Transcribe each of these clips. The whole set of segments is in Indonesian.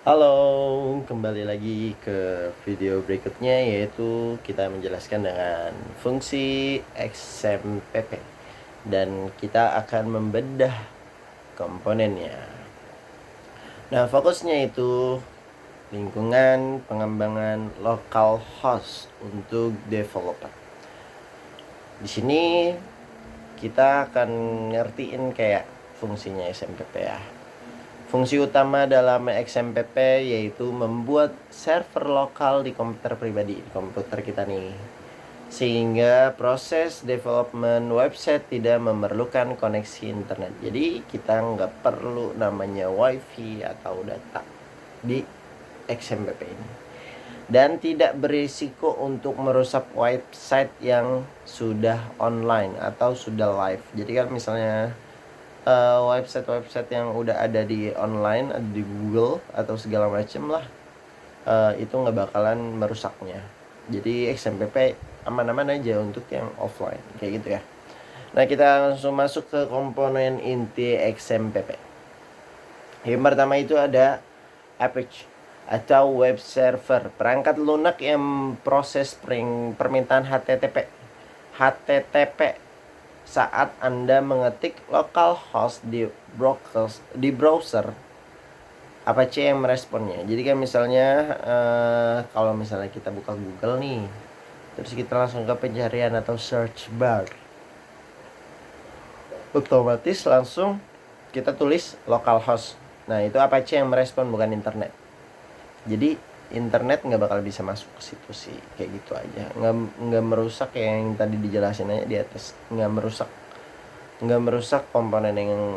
Halo, kembali lagi ke video berikutnya, yaitu kita menjelaskan dengan fungsi XMPP dan kita akan membedah komponennya. Nah, fokusnya itu lingkungan pengembangan localhost untuk developer. Di sini kita akan ngertiin kayak fungsinya XMPP ya. Fungsi utama dalam XMPP yaitu membuat server lokal di komputer pribadi, di komputer kita nih. Sehingga proses development website tidak memerlukan koneksi internet. Jadi kita nggak perlu namanya wifi atau data di XMPP ini. Dan tidak berisiko untuk merusak website yang sudah online atau sudah live. Jadi kan misalnya website-website yang udah ada di online, ada di Google atau segala macem lah, itu nggak bakalan merusaknya. Jadi XMPP aman-aman aja untuk yang offline kayak gitu ya. Nah, kita langsung masuk ke komponen inti XMPP. Yang pertama itu ada Apache atau web server, perangkat lunak yang proses permintaan HTTP saat Anda mengetik localhost di browser. Apache yang meresponnya. Jadi kan misalnya kalau misalnya kita buka Google nih, terus kita langsung ke pencarian atau search bar, otomatis langsung kita tulis localhost. Nah, itu Apache yang merespon, bukan internet. Jadi internet nggak bakal bisa masuk ke situ sih, kayak gitu aja. Nggak merusak kayak yang tadi dijelasin aja di atas. Nggak merusak komponen yang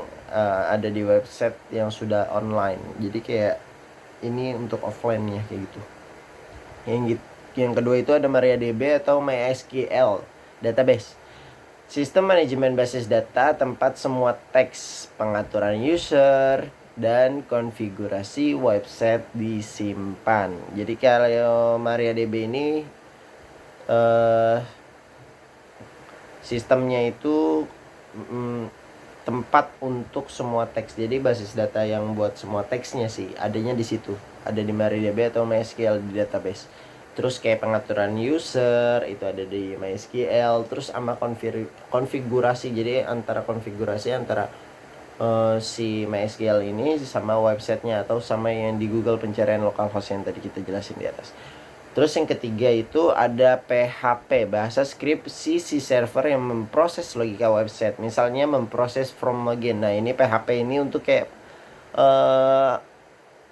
ada di website yang sudah online. Jadi kayak ini untuk offline ya, kayak gitu. Yang kedua itu ada MariaDB atau MySQL database, sistem manajemen basis data tempat semua teks, pengaturan user, dan konfigurasi website disimpan. Jadi kalau MariaDB ini sistemnya itu tempat untuk semua teks. Jadi basis data yang buat semua teksnya sih adanya di situ. Ada di MariaDB atau MySQL di database. Terus kayak pengaturan user itu ada di MySQL. Terus sama konfigurasi. Jadi konfigurasi antara si MySQL ini sama websitenya atau sama yang di Google pencarian localhost yang tadi kita jelasin di atas. Terus yang ketiga itu ada PHP, bahasa skripsi si server yang memproses logika website. Misalnya memproses from login. Nah, ini PHP ini untuk kayak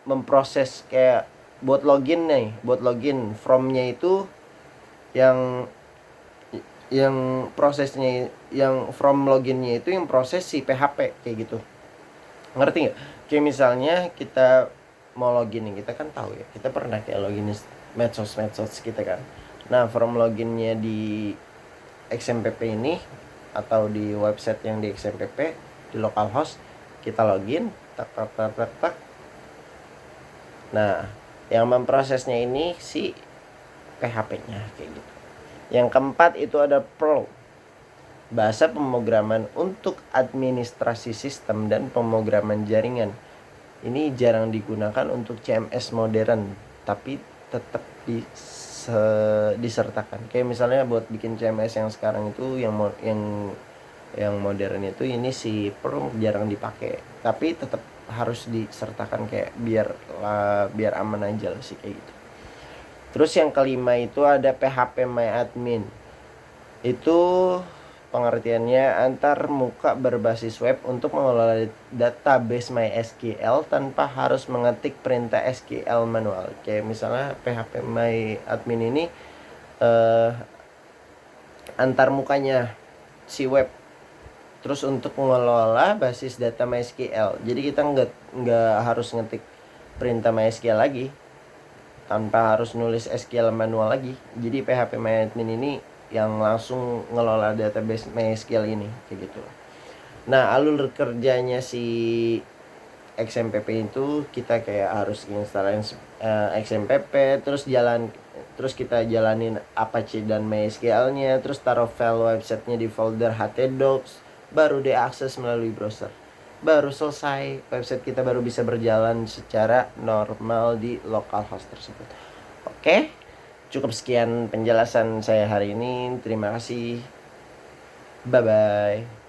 memproses kayak buat login nih, buat login from-nya itu yang prosesnya, yang from loginnya itu yang proses si PHP kayak gitu. Ngerti nggak? Kayak misalnya kita mau login nih, kita kan tahu ya, kita pernah kayak login medsos kita kan. Nah, from loginnya di XMPP ini atau di website yang di XMPP di localhost, kita login tak. Nah, yang memprosesnya ini si PHP-nya kayak gitu. Yang keempat itu ada Perl, bahasa pemrograman untuk administrasi sistem dan pemrograman jaringan. Ini jarang digunakan untuk CMS modern, tapi tetap disertakan. Kayak misalnya buat bikin CMS yang sekarang itu yang modern itu, ini si Perl jarang dipakai, tapi tetap harus disertakan kayak biar aman aja lah sih kayak gitu. Terus yang kelima itu ada phpMyAdmin. Itu pengertiannya antar muka berbasis web untuk mengelola database MySQL tanpa harus mengetik perintah SQL manual. Kayak misalnya phpMyAdmin ini antar mukanya si web. Terus untuk mengelola basis data MySQL. Jadi kita nggak harus ngetik perintah MySQL lagi, tanpa harus nulis SQL manual lagi. Jadi phpMyAdmin ini yang langsung ngelola database MySQL ini kayak gitu. Nah, alur kerjanya si XMPP itu kita kayak harus instalin XMPP, terus kita jalanin Apache dan MySQL-nya, terus taruh file websitenya di folder htdocs, baru diakses melalui browser. baru selesai, website kita baru bisa berjalan secara normal di localhost tersebut. Oke, cukup sekian penjelasan saya hari ini. Terima kasih. Bye bye.